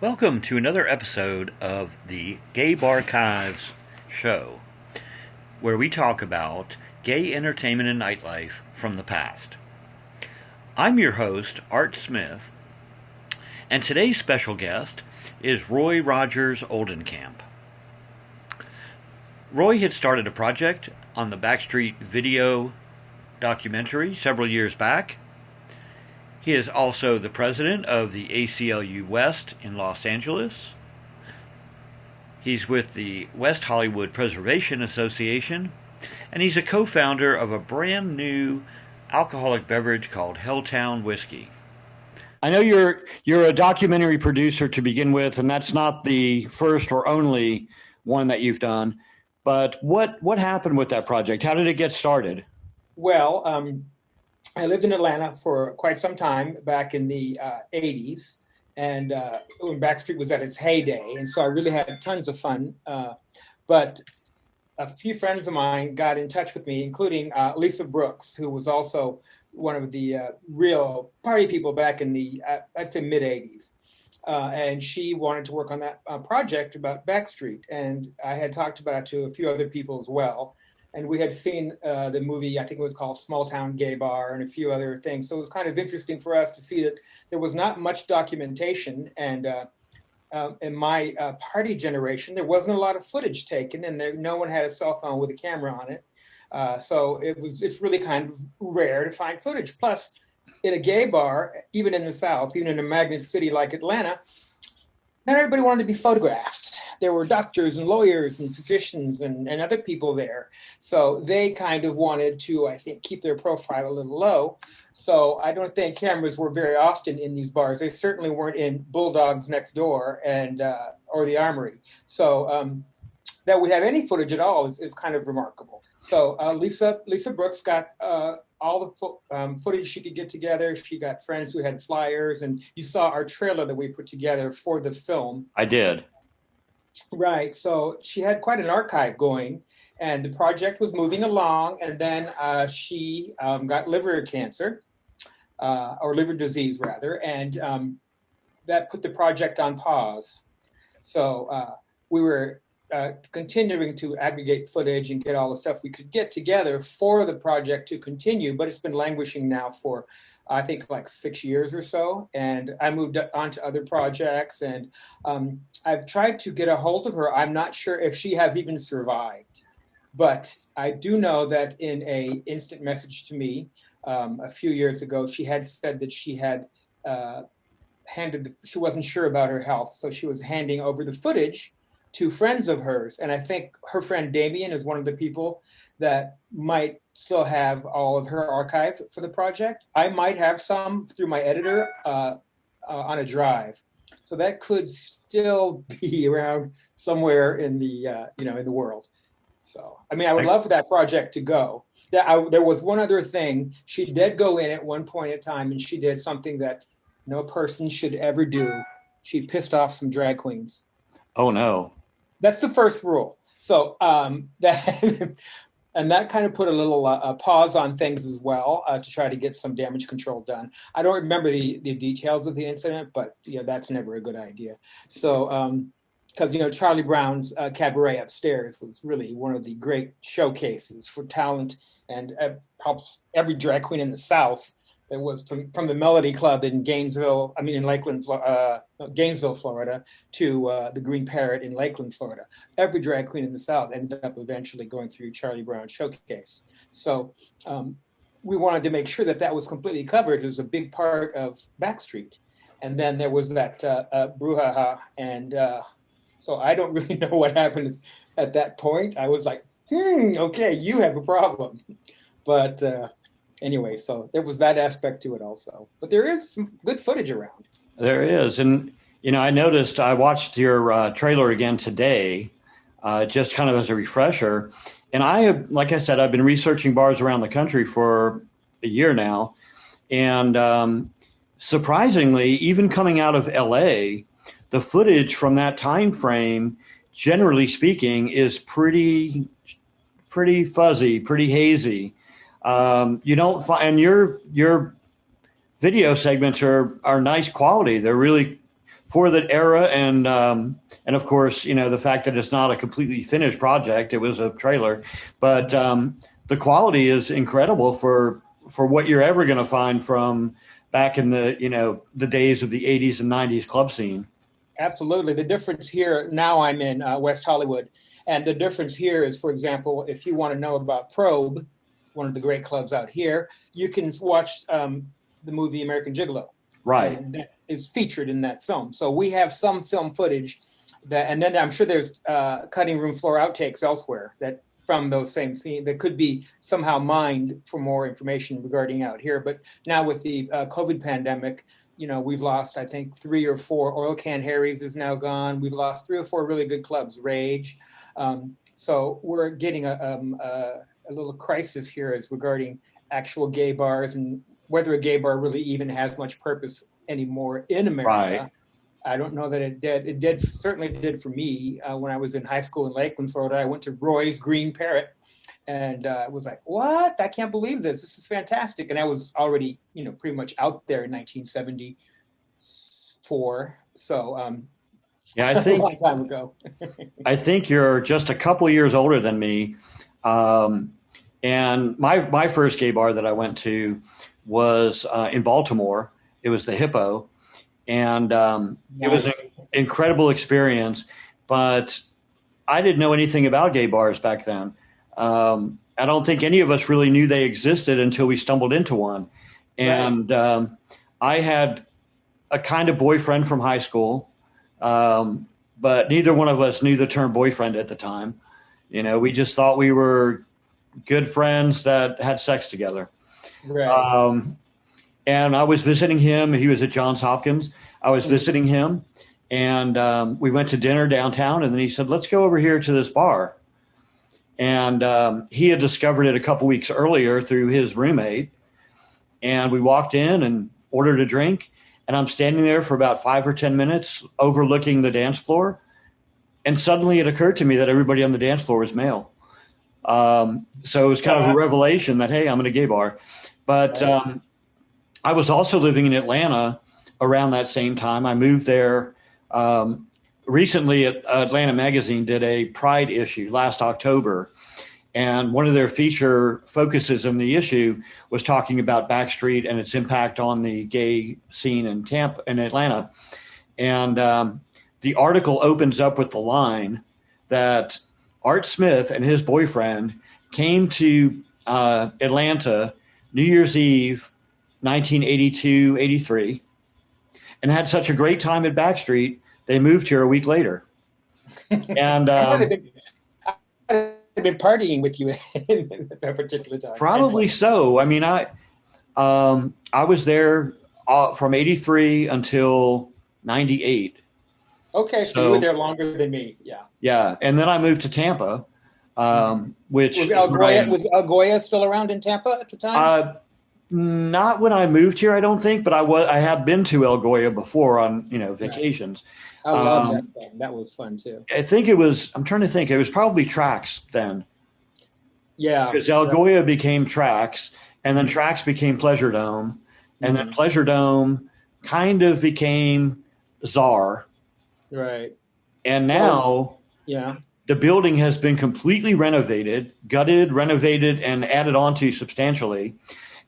Welcome to another episode of the GayBarchives show, where we talk about gay entertainment and nightlife from the past. I'm your host, Art Smith, and today's special guest is Roy Rogers Oldenkamp. Roy had started a project on the Backstreet video documentary several years back. He is also the president of the ACLU West in Los Angeles. He's with the West Hollywood Preservation Association, and he's a co-founder of a brand new alcoholic beverage called Helltown Whiskey. I know you're a documentary producer to begin with, and that's not the first or only one that you've done. But what happened with that project? How did it get started? Well, I lived in Atlanta for quite some time back in the 80s, and when Backstreet was at its heyday, and so I really had tons of fun. But a few friends of mine got in touch with me, including Lisa Brooks, who was also one of the real party people back in the, I'd say, mid-'80s. And she wanted to work on that project about Backstreet, and I had talked about it to a few other people as well. And we had seen the movie, I think it was called Small Town Gay Bar, and a few other things. So it was kind of interesting for us to see that there was not much documentation. And in my party generation, there wasn't a lot of footage taken, and no one had a cell phone with a camera on it. So it's really kind of rare to find footage. Plus, in a gay bar, even in the South, even in a magnet city like Atlanta, not everybody wanted to be photographed. There were doctors and lawyers and physicians and other people there. So they kind of wanted to, I think, keep their profile a little low. So I don't think cameras were very often in these bars. They certainly weren't in Bulldog's next door and or the Armory. So that we have any footage at all is kind of remarkable. So Lisa Brooks got all the footage she could get together. She got friends who had flyers, and you saw our trailer that we put together for the film. I did. Right. So she had quite an archive going, and the project was moving along. And then she got liver cancer, or liver disease rather, and that put the project on pause. So we were continuing to aggregate footage and get all the stuff we could get together for the project to continue, but it's been languishing now for, I think, like 6 years or so. And I moved on to other projects, and I've tried to get a hold of her. I'm not sure if she has even survived, but I do know that in a instant message to me a few years ago, she had said that she had she wasn't sure about her health, so she was handing over the footage to friends of hers. And I think her friend Damien is one of the people that might still have all of her archive for the project. I might have some through my editor on a drive. So that could still be around somewhere in the, in the world. So, I mean, I would love for that project to go. There was one other thing. She did go in at one point in time, and she did something that no person should ever do. She pissed off some drag queens. Oh, no. That's the first rule. So that and that kind of put a little pause on things as well to try to get some damage control done. I don't remember the details of the incident, but that's never a good idea. So because Charlie Brown's cabaret upstairs was really one of the great showcases for talent, and helps every drag queen in the South. It was from the Melody Club in Gainesville, Florida, to the Green Parrot in Lakeland, Florida. Every drag queen in the South ended up eventually going through Charlie Brown's showcase. So we wanted to make sure that was completely covered. It was a big part of Backstreet. And then there was that brouhaha. And so I don't really know what happened at that point. I was like, okay, you have a problem. But anyway, so there was that aspect to it also. But there is some good footage around. There is. And, I watched your trailer again today, just kind of as a refresher. And like I said, I've been researching bars around the country for a year now. And surprisingly, even coming out of LA, the footage from that time frame, generally speaking, is pretty fuzzy, pretty hazy. You don't find, and your video segments are nice quality. They're really for the era, and of course, the fact that it's not a completely finished project. It was a trailer, but the quality is incredible for what you're ever going to find from back in the days of the 80s and 90s club scene. Absolutely. The difference here, now I'm in West Hollywood, and the difference here is, for example, if you want to know about Probe, one of the great clubs out here, you can watch the movie American Gigolo. Right. And that is featured in that film. So we have some film footage and then I'm sure there's cutting room floor outtakes elsewhere that from those same scenes that could be somehow mined for more information regarding out here. But now with the COVID pandemic, we've lost, I think, 3 or 4. Oil Can Harry's is now gone. We've lost 3 or 4 really good clubs, Rage. So we're getting a little crisis here as regarding actual gay bars and whether a gay bar really even has much purpose anymore in America. Right. I don't know that it did. It did, certainly did for me when I was in high school in Lakeland, Florida. I went to Roy's Green Parrot and was like, what? I can't believe this. This is fantastic. And I was already, pretty much out there in 1974. So yeah, I think a long time ago. I think you're just a couple years older than me. And my first gay bar that I went to was in Baltimore. It was the Hippo, and it was an incredible experience. But I didn't know anything about gay bars back then. I don't think any of us really knew they existed until we stumbled into one. And I had a kind of boyfriend from high school, but neither one of us knew the term boyfriend at the time. We just thought we were good friends that had sex together. Right. And I was visiting him. He was at Johns Hopkins. I was visiting him, and we went to dinner downtown. And then he said, "Let's go over here to this bar." And he had discovered it a couple weeks earlier through his roommate. And we walked in and ordered a drink. And I'm standing there for about 5 or 10 minutes overlooking the dance floor. And suddenly it occurred to me that everybody on the dance floor was male. So it was kind of a revelation that, hey, I'm in a gay bar. But I was also living in Atlanta around that same time. I moved there recently. Atlanta Magazine did a Pride issue last October. And one of their feature focuses in the issue was talking about Backstreet and its impact on the gay scene in Atlanta. And the article opens up with the line that Art Smith and his boyfriend came to Atlanta New Year's Eve, 1982-83, and had such a great time at Backstreet, they moved here a week later. And I've been partying with you at that particular time. Probably so. I mean, I was there from 83 until 98. Okay, so you were there longer than me. Yeah. Yeah, and then I moved to Tampa, which was El Goya still around in Tampa at the time? Not when I moved here, I don't think, but I had been to El Goya before on vacations. I love that thing. That was fun too. I think it was. I'm trying to think. It was probably Trax then. Yeah, because El Goya became Trax, and then Trax became Pleasure Dome, and then Pleasure Dome kind of became Czar. Right. And now, the building has been completely renovated, gutted, renovated, and added onto substantially.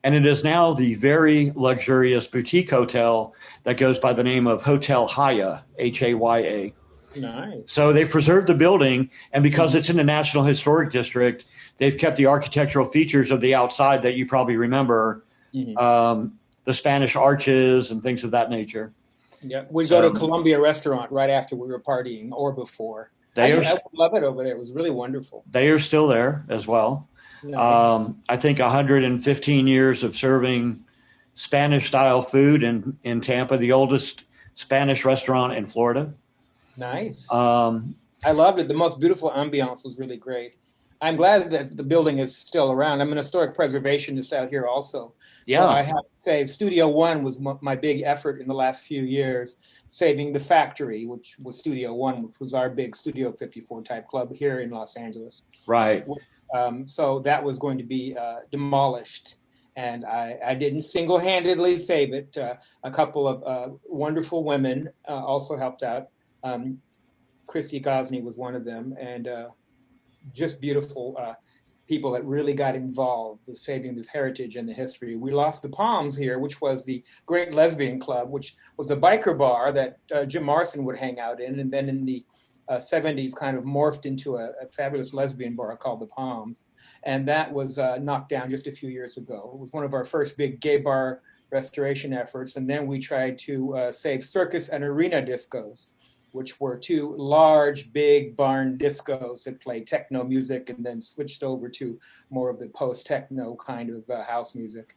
And it is now the very luxurious boutique hotel that goes by the name of Hotel Haya, Haya. Nice. So they've preserved the building, and because it's in the National Historic District, they've kept the architectural features of the outside that you probably remember, the Spanish arches and things of that nature. Yeah, we go to Columbia Restaurant right after we were partying or before. I love it over there. It was really wonderful. They are still there as well. Nice. I think 115 years of serving Spanish-style food in Tampa, the oldest Spanish restaurant in Florida. Nice. I loved it. The most beautiful ambiance was really great. I'm glad that the building is still around. I'm an historic preservationist out here also. Yeah. So I have to say Studio One was my big effort in the last few years, saving the factory, which was Studio One, which was our big Studio 54 type club here in Los Angeles. Right. So that was going to be demolished. And I didn't single-handedly save it. A couple of wonderful women also helped out. Christy Gosney was one of them, and just beautiful people that really got involved with saving this heritage and the history. We lost the Palms here, which was the Great Lesbian Club, which was a biker bar that Jim Morrison would hang out in, and then in the 70s kind of morphed into a fabulous lesbian bar called the Palms. And that was knocked down just a few years ago. It was one of our first big gay bar restoration efforts. And then we tried to save circus and arena discos, which were two large, big barn discos that played techno music and then switched over to more of the post-techno kind of house music.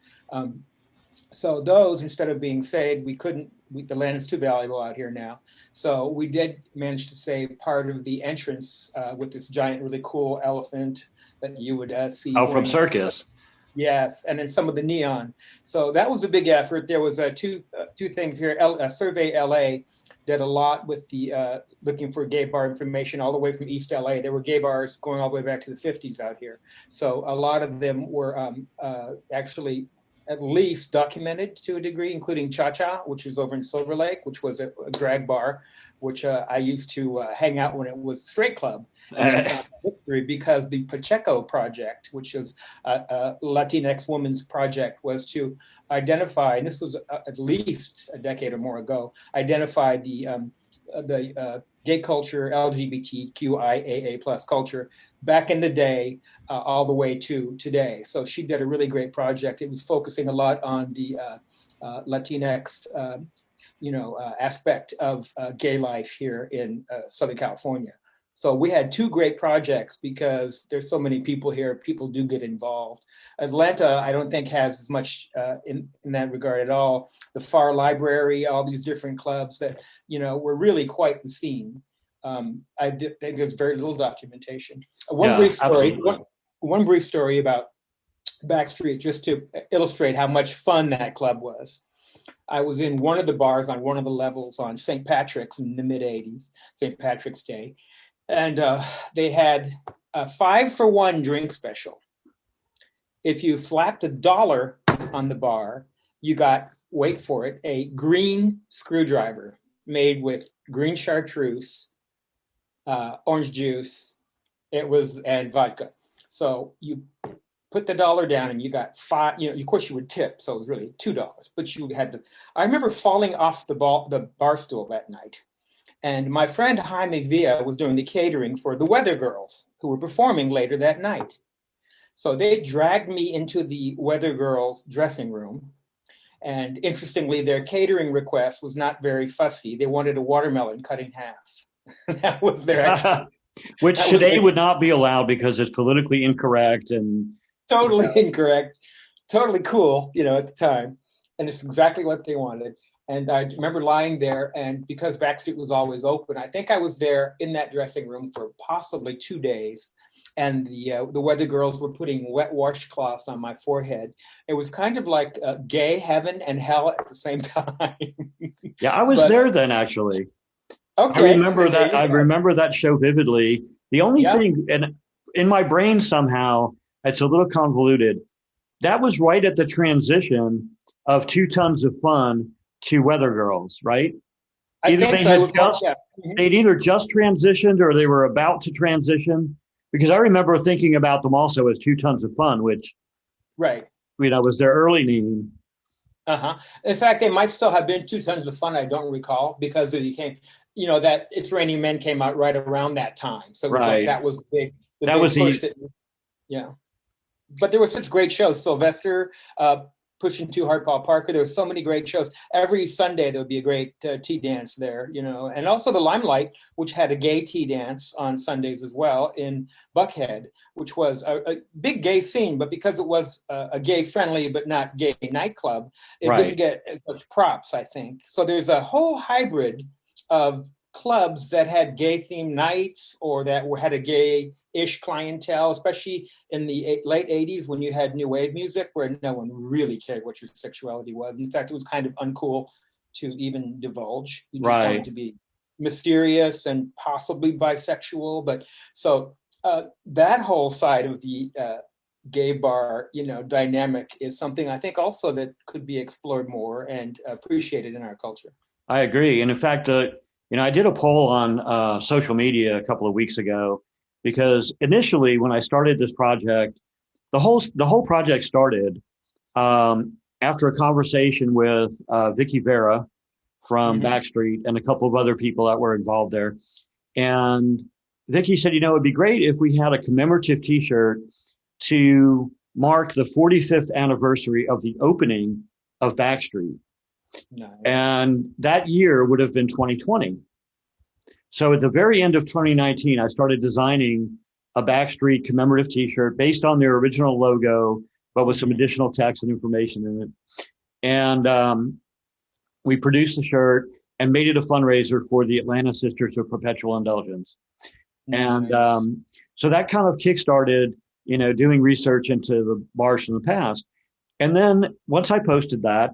So those, instead of being saved, the land is too valuable out here now. So we did manage to save part of the entrance with this giant, really cool elephant that you would see. Oh, from circus. Yes, and then some of the neon. So that was a big effort. There was two things here. Survey LA did a lot with the looking for gay bar information all the way from East LA. There were gay bars going all the way back to the 50s out here. So a lot of them were actually at least documented to a degree, including Cha Cha, which is over in Silver Lake, which was a drag bar, which I used to hang out when it was a straight club. Because the Pacheco Project, which is a Latinx woman's project, was to identify, and this was at least a decade or more ago, identify the gay culture, LGBTQIAA plus culture back in the day, all the way to today. So she did a really great project. It was focusing a lot on the Latinx, aspect of gay life here in Southern California. So we had two great projects because there's so many people here. People do get involved. Atlanta, I don't think has as much in that regard at all. The Pharr Library, all these different clubs that, were really quite the scene. There's very little documentation. One brief story about Backstreet, just to illustrate how much fun that club was. I was in one of the bars on one of the levels on St. Patrick's in the mid-'80s, St. Patrick's Day. And they had a 5-for-1 drink special. If you slapped $1 on the bar, you got, wait for it, a green screwdriver made with green chartreuse, orange juice, and vodka. So you put the $1 down and you got $5, of course you would tip, so it was really $2, but you had I remember falling off the bar stool that night. And my friend Jaime Villa was doing the catering for the Weather Girls, who were performing later that night. So they dragged me into the Weather Girls dressing room. And interestingly, their catering request was not very fussy. They wanted a watermelon cut in half. That was their actual. Which today would not be allowed because it's politically incorrect and totally incorrect, totally cool, at the time. And it's exactly what they wanted. And I remember lying there, and because Backstreet was always open, I think I was there in that dressing room for possibly 2 days. And the Weather Girls were putting wet washcloths on my forehead. It was kind of like gay heaven and hell at the same time. Yeah, I was there then, actually. Okay. I remember that show vividly. The only thing, and in my brain somehow, it's a little convoluted. That was right at the transition of 2 Tons of Fun to Weather Girls, right? They'd either just transitioned or they were about to transition, because I remember thinking about them also as 2 Tons of Fun, which was their early name. In fact, they might still have been 2 Tons of Fun. I don't recall, because it became, that It's Raining Men came out right around that time. So it was like that was the big. But there were such great shows. Sylvester, Pushing Too Hard, Paul Parker. There were so many great shows. Every Sunday there would be a great tea dance there, and also the Limelight, which had a gay tea dance on Sundays as well in Buckhead, which was a big gay scene. But because it was a gay-friendly but not gay nightclub, it didn't get as much props, I think. So there's a whole hybrid of clubs that had gay-themed nights or that had a gay-ish clientele, especially in the late 80s when you had new wave music where no one really cared what your sexuality was. In fact, it was kind of uncool to even divulge. You just wanted to be mysterious and possibly bisexual. But so that whole side of the gay bar, dynamic is something I think also that could be explored more and appreciated in our culture. I agree. And in fact, I did a poll on social media a couple of weeks ago because initially when I started this project, the whole project started after a conversation with Vicky Vera from Backstreet and a couple of other people that were involved there. And Vicky said, it'd be great if we had a commemorative T-shirt to mark the 45th anniversary of the opening of Backstreet. Nice. And that year would have been 2020. So at the very end of 2019, I started designing a Backstreet commemorative T-shirt based on their original logo, but with some additional text and information in it. And we produced the shirt and made it a fundraiser for the Atlanta Sisters of Perpetual Indulgence. Nice. And so that kind of kickstarted, doing research into the bars from the past. And then once I posted that,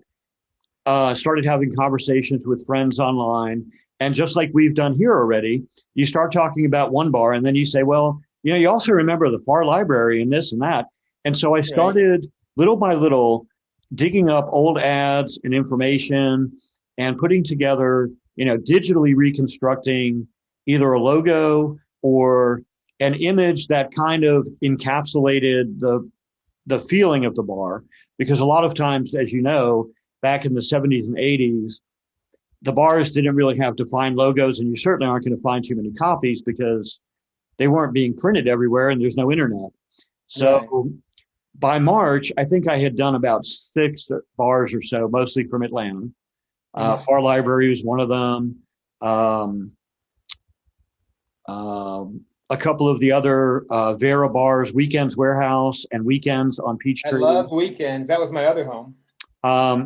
started having conversations with friends online. And just like we've done here already, you start talking about one bar and then you say, well, you also remember the Pharr library and this and that. And so I started little by little digging up old ads and information and putting together, digitally reconstructing either a logo or an image that kind of encapsulated the feeling of the bar. Because a lot of times, as you know, back in the 70s and 80s, the bars didn't really have defined logos, and you certainly aren't going to find too many copies because they weren't being printed everywhere and there's no internet. So by March, I think I had done about 6 bars or so, mostly from Atlanta. Pharr Library was one of them. A couple of the other Vera bars, Weekends Warehouse and Weekends on Peachtree. I love Weekends. That was my other home.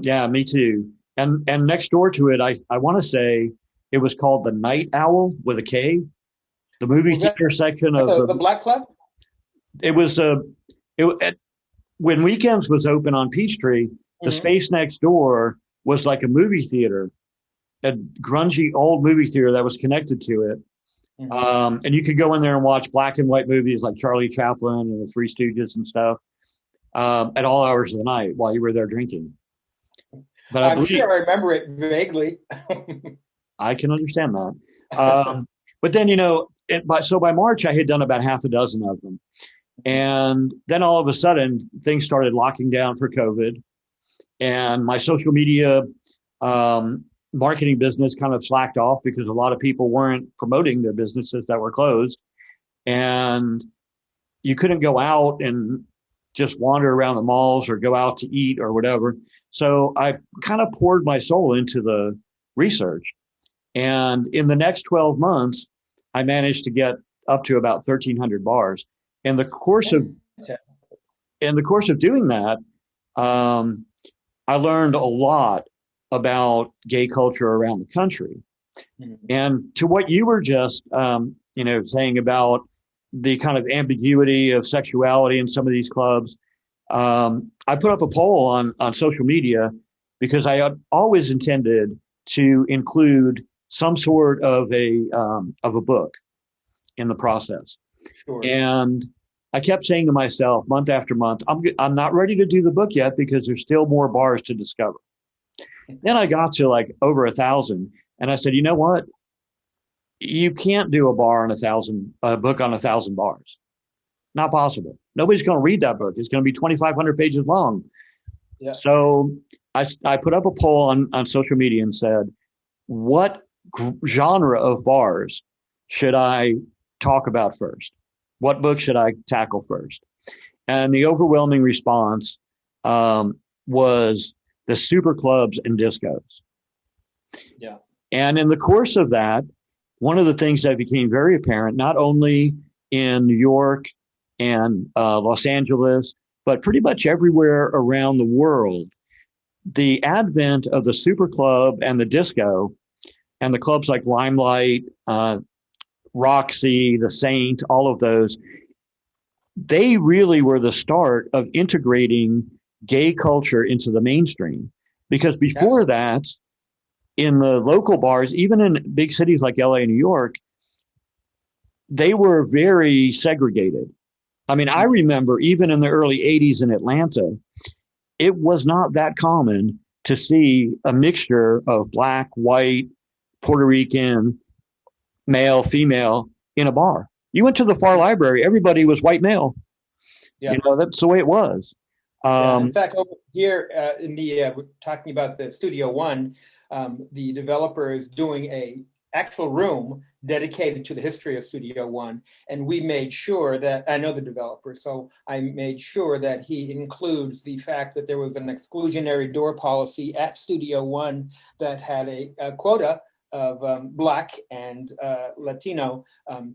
Yeah, me too. And next door to it, I want to say it was called the Night Owl with a K, the movie theater section of the Black Club. It was when Weekends was open on Peachtree, the space next door was like a movie theater, a grungy old movie theater that was connected to it. And you could go in there and watch black and white movies like Charlie Chaplin and the Three Stooges and stuff at all hours of the night while you were there drinking. But I'm sure I remember it vaguely. I can understand that. But then, so by March, I had done about half a dozen of them. And then all of a sudden, things started locking down for COVID. And my social media marketing business kind of slacked off because a lot of people weren't promoting their businesses that were closed. And you couldn't go out and just wander around the malls or go out to eat or whatever. So I kind of poured my soul into the research. And in the next 12 months, I managed to get up to about 1,300 bars. In the course of doing that, I learned a lot about gay culture around the country. And to what you were just, saying about the kind of ambiguity of sexuality in some of these clubs, I put up a poll on social media because I had always intended to include some sort of a book in the process. Sure. And I kept saying to myself month after month, I'm not ready to do the book yet because there's still more bars to discover. Then I got to like over 1,000 and I said, you know what? You can't do a book on 1,000 bars. Not possible. Nobody's going to read that book. It's going to be 2,500 pages long. Yeah. So I put up a poll on social media and said, what genre of bars should I talk about first? What book should I tackle first? And the overwhelming response was the super clubs and discos. Yeah. And in the course of that, one of the things that became very apparent, not only in New York and Los Angeles, but pretty much everywhere around the world, the advent of the super club and the disco and the clubs like Limelight, ROXY, THESAINT, all of those, they really were the start of integrating gay culture into the mainstream. Because before that, in the local bars, even in big cities like LA and New York, they were very segregated. I mean, I remember even in the early 80s in Atlanta, it was not that common to see a mixture of black, white, Puerto Rican, male, female in a bar. You went to the Pharr library, everybody was white male. Yeah. You know, that's the way it was. In fact, over here we're talking about the Studio One, the developer is doing a actual room dedicated to the history of Studio One. And we made sure that, I know the developer, so I made sure that he includes the fact that there was an exclusionary door policy at Studio One that had a quota of Black and Latino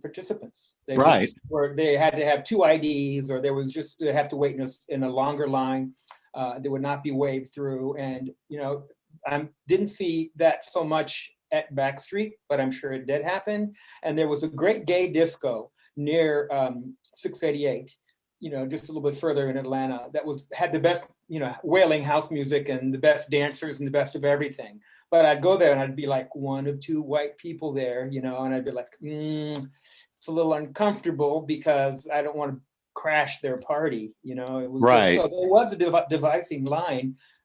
participants. They had to have 2 IDs, or they have to wait in a longer line. They would not be waved through. And, I didn't see that so much at Backstreet, but I'm sure it did happen. And there was a great gay disco near 688, just a little bit further in Atlanta, that had the best, wailing house music and the best dancers and the best of everything. But I'd go there and I'd be like 1 of 2 white people there, and I'd be like, it's a little uncomfortable because I don't want to crash their party. It was right. So there was a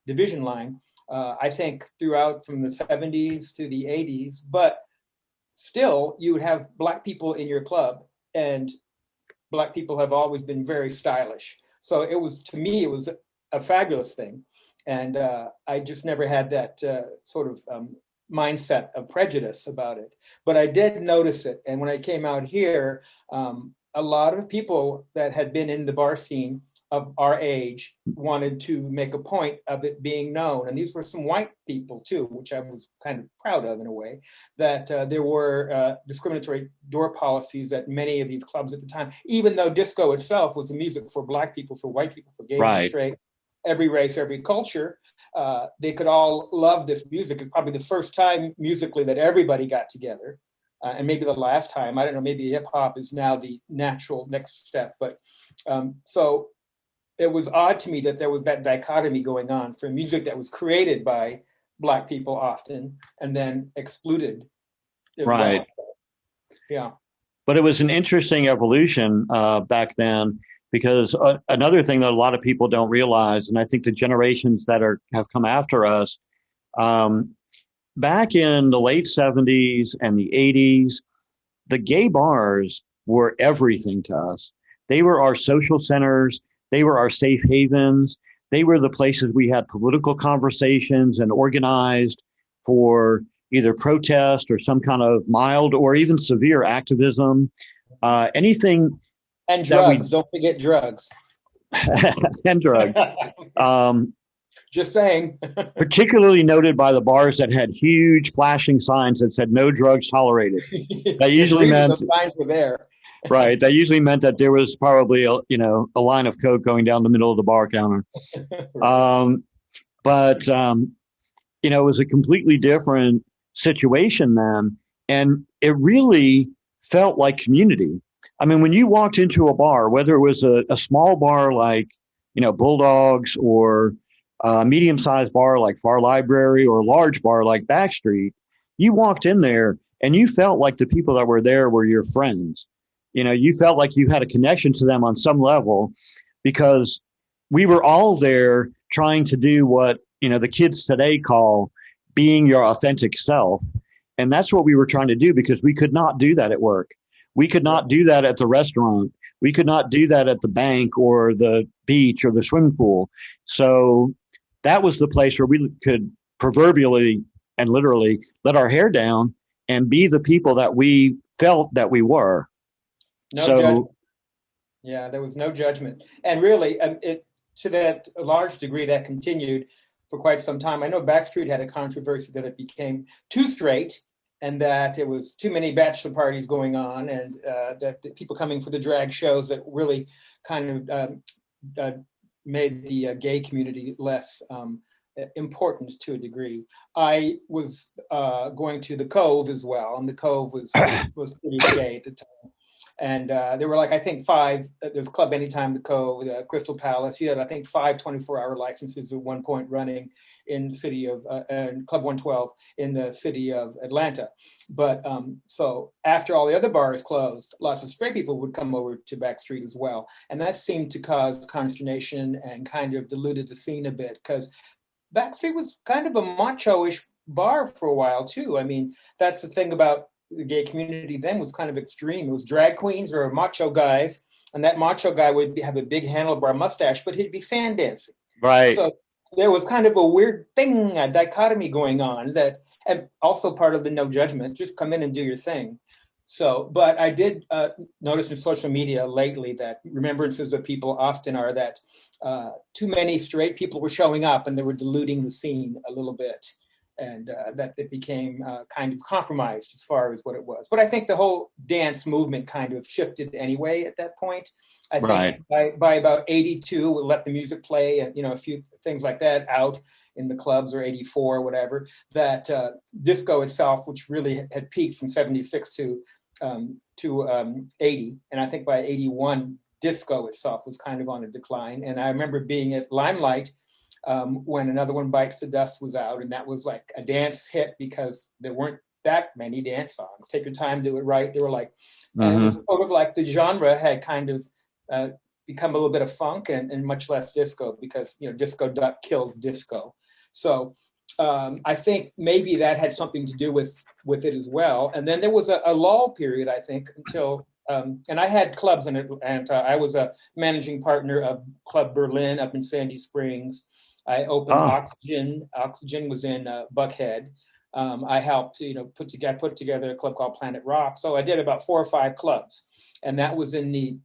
division line, I think throughout from the 70s to the 80s, but still you would have Black people in your club, and Black people have always been very stylish. So to me, it was a fabulous thing. And I just never had that sort of mindset of prejudice about it. But I did notice it. And when I came out here, a lot of people that had been in the bar scene of our age wanted to make a point of it being known. And these were some white people too, which I was kind of proud of in a way, that there were discriminatory door policies at many of these clubs at the time, even though disco itself was the music for Black people, for white people, for gay and straight, every race, every culture. They could all love this music. It's probably the first time musically that everybody got together. And maybe the last time, I don't know, maybe hip hop is now the natural next step. But so it was odd to me that there was that dichotomy going on for music that was created by Black people often and then excluded as well. Yeah. But it was an interesting evolution back then, because another thing that a lot of people don't realize, and I think the generations that have come after us, back in the late 70s and the 80s, the gay bars were everything to us. They were our social centers. They were our safe havens. They were the places we had political conversations and organized for either protest or some kind of mild or even severe activism. Anything. And drugs. Don't forget drugs. And drugs. Just saying. Particularly noted by the bars that had huge flashing signs that said "No drugs tolerated." That usually meant those signs were there. Right. That usually meant that there was probably a line of coke going down the middle of the bar counter. But it was a completely different situation then, and it really felt like community. I mean, when you walked into a bar, whether it was a small bar like, Bulldogs, or a medium-sized bar like Pharr Library, or a large bar like Backstreet, you walked in there and you felt like the people that were there were your friends. You felt like you had a connection to them on some level, because we were all there trying to do what, the kids today call being your authentic self. And that's what we were trying to do, because we could not do that at work. We could not do that at the restaurant. We could not do that at the bank or the beach or the swimming pool. So that was the place where we could proverbially and literally let our hair down and be the people that we felt that we were. No judgment. Yeah, there was no judgment. And really, to that large degree, that continued for quite some time. I know Backstreet had a controversy that it became too straight, and that it was too many bachelor parties going on, and that the people coming for the drag shows that really kind of made the gay community less important to a degree. I was going to the Cove as well, and the Cove was pretty gay at the time. And there were like, I think five, there's Club Anytime, the Cove, the Crystal Palace. You had, I think, 5 24-hour licenses at one point running in the city of, and Club 112 in the city of Atlanta. But so after all the other bars closed, lots of straight people would come over to Backstreet as well. And that seemed to cause consternation and kind of diluted the scene a bit, because Backstreet was kind of a macho-ish bar for a while too. I mean, that's the thing about the gay community then, was kind of extreme. It was drag queens or macho guys, and that macho guy would have a big handlebar mustache, but he'd be fan dancing. Right. So there was kind of a weird thing, a dichotomy going on, that, and also part of the no judgment, just come in and do your thing. So, but I did notice in social media lately that remembrances of people often are that too many straight people were showing up and they were diluting the scene a little bit. And that it became kind of compromised as far as what it was. But I think the whole dance movement kind of shifted anyway at that point. I think by about 82, we'll let the music play and, a few things like that out in the clubs, or 84 or whatever, that disco itself, which really had peaked from 76 to 80. And I think by 81, disco itself was kind of on a decline. And I remember being at Limelight when Another One Bites the Dust was out, and that was like a dance hit because there weren't that many dance songs. Take Your Time, Do It Right. They were like, and it was sort of like the genre had kind of become a little bit of funk and much less disco, because Disco Duck killed disco. So I think maybe that had something to do with it as well. And then there was a lull period, I think, until and I had clubs in it, and I was a managing partner of Club Berlin up in Sandy Springs. I opened Oxygen. Oxygen was in Buckhead. I helped, put together a club called Planet Rock. So I did about 4 or 5 clubs, and that was in the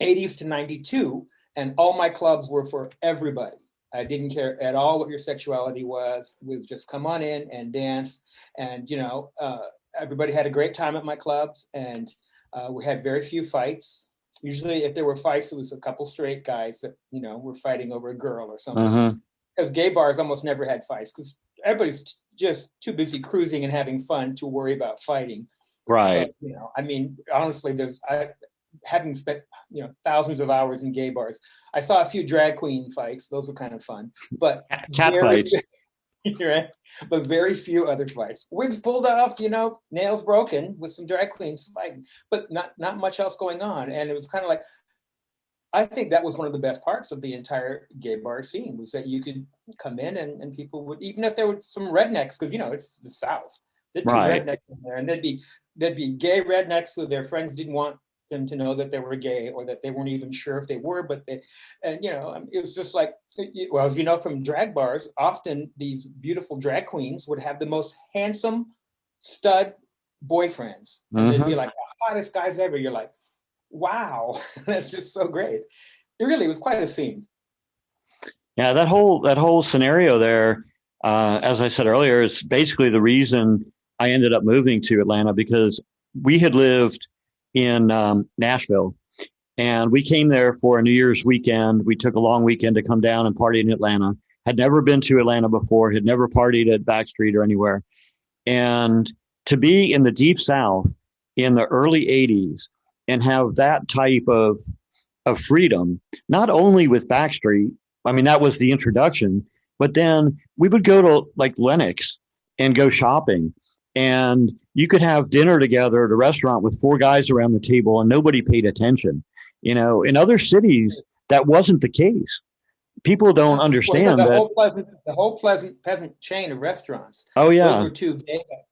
80s to 92. And all my clubs were for everybody. I didn't care at all what your sexuality was. It was just come on in and dance. And, everybody had a great time at my clubs, and we had very few fights. Usually if there were fights, it was a couple straight guys that, were fighting over a girl or something. Because gay bars almost never had fights, because everybody's just too busy cruising and having fun to worry about fighting. Right. So, honestly, having spent, thousands of hours in gay bars, I saw a few drag queen fights. Those were kind of fun. But cat fights. Right? But very few other fights. Wigs pulled off, nails broken with some drag queens fighting, but not much else going on. And it was kind of like, I think that was one of the best parts of the entire gay bar scene, was that you could come in and people would, even if there were some rednecks, because, it's the South, there'd be rednecks in there, and there'd be gay rednecks who their friends didn't want them to know that they were gay, or that they weren't even sure if they were, but it was just like, well, as you know from drag bars, often these beautiful drag queens would have the most handsome stud boyfriends, and they'd be like the hottest guys ever. You're like, wow, that's just so great. It really was quite a scene. Yeah, that whole scenario there, as I said earlier, is basically the reason I ended up moving to Atlanta, because we had lived in Nashville, and we came there for a New Year's weekend. We took a long weekend to come down and party in Atlanta. Had never been to Atlanta before, had never partied at Backstreet or anywhere. And to be in the Deep South in the early 80s and have that type of freedom, not only with Backstreet, I mean, that was the introduction, but then we would go to like Lenox and go shopping, and you could have dinner together at a restaurant with 4 guys around the table and nobody paid attention. In other cities, that wasn't the case. People don't understand the whole Pleasant chain of restaurants. Oh yeah,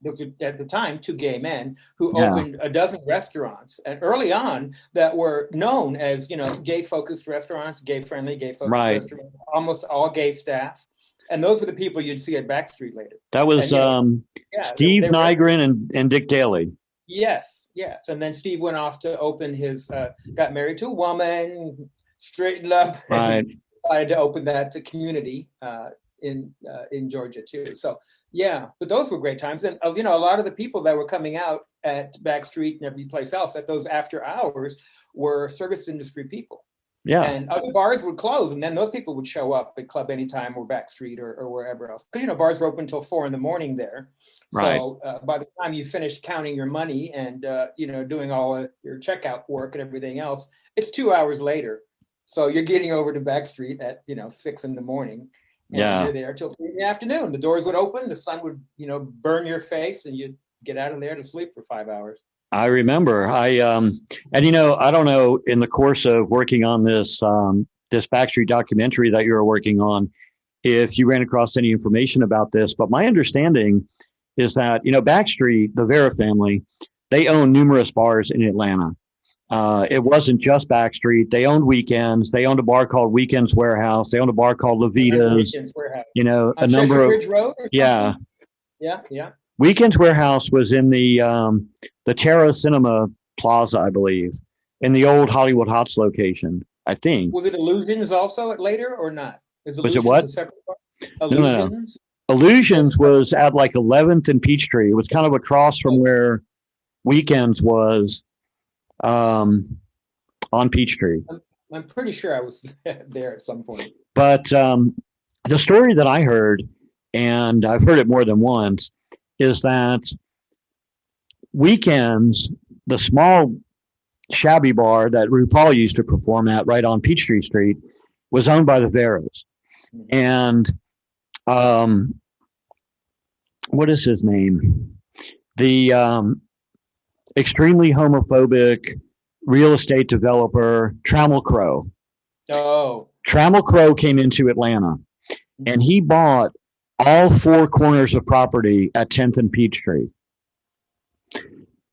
those were at the time 2 gay men who opened a dozen restaurants, and early on that were known as gay focused restaurants, gay friendly, gay focused restaurants. Almost all gay staff, and those were the people you'd see at Backstreet later. That was Steve Nygren and Dick Daly. Yes, and then Steve went off to open his got married to a woman, straightened up. Right. Decided to open that to Community in Georgia too. So but those were great times, and a lot of the people that were coming out at Backstreet and every place else at those after hours were service industry people. Yeah. And other bars would close, and then those people would show up at Club Anytime or Backstreet or wherever else. Because, bars were open until 4 a.m. there. Right. So by the time you finished counting your money and, doing all of your checkout work and everything else, it's 2 hours later. So you're getting over to Backstreet at, 6 a.m. And you're there till 3 p.m. The doors would open, the sun would, burn your face, and you'd get out of there to sleep for 5 hours. I remember. I don't know, in the course of working on this Backstreet documentary that you were working on, if you ran across any information about this, but my understanding is that, Backstreet, the Vera family, they own numerous bars in Atlanta. It wasn't just Backstreet. They owned Weekends. They owned a bar called Weekends Warehouse. They owned a bar called Levita's. Weekends Warehouse. A number of Ridge Road or yeah. Yeah. Weekends Warehouse was in the Terra Cinema Plaza, I believe, in the old Hollywood Hots location, I think. Was it Illusions also at later or not? Was it what? Illusions? No. Illusions was at like 11th and Peachtree. It was kind of across from where Weekends was on Peachtree. I'm pretty sure I was there at some point. But the story that I heard, and I've heard it more than once, is that Weekends, the small shabby bar that RuPaul used to perform at right on Peachtree Street, was owned by the Veras. And what is his name? The extremely homophobic real estate developer, Trammell Crow. Oh. Trammell Crow came into Atlanta, and he bought all 4 corners of property at 10th and Peachtree.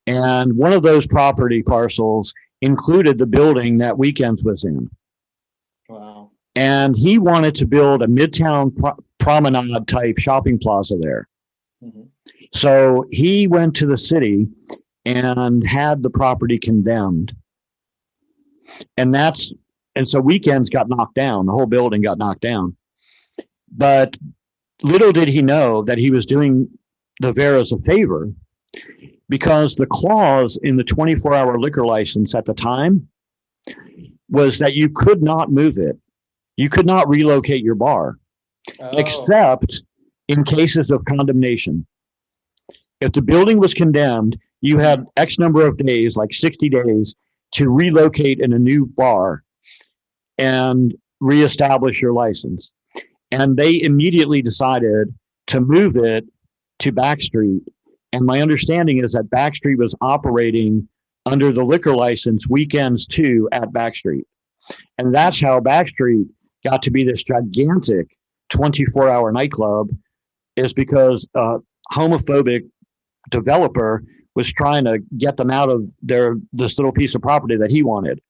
And one of those property parcels included the building that Weekends was in. Wow. And he wanted to build a Midtown promenade type shopping plaza there. Mm-hmm. So he went to the city and had the property condemned. And so Weekends got knocked down. The whole building got knocked down. But little did he know that he was doing the Veras a favor, because the clause in the 24-hour liquor license at the time was that you could not move it. You could not relocate your bar, except in cases of condemnation. If the building was condemned, you had X number of days, like 60 days, to relocate in a new bar and reestablish your license. And they immediately decided to move it to Backstreet. And my understanding is that Backstreet was operating under the liquor license Weekends 2 at Backstreet. And that's how Backstreet got to be this gigantic 24-hour nightclub, is because a homophobic developer was trying to get them out of this little piece of property that he wanted.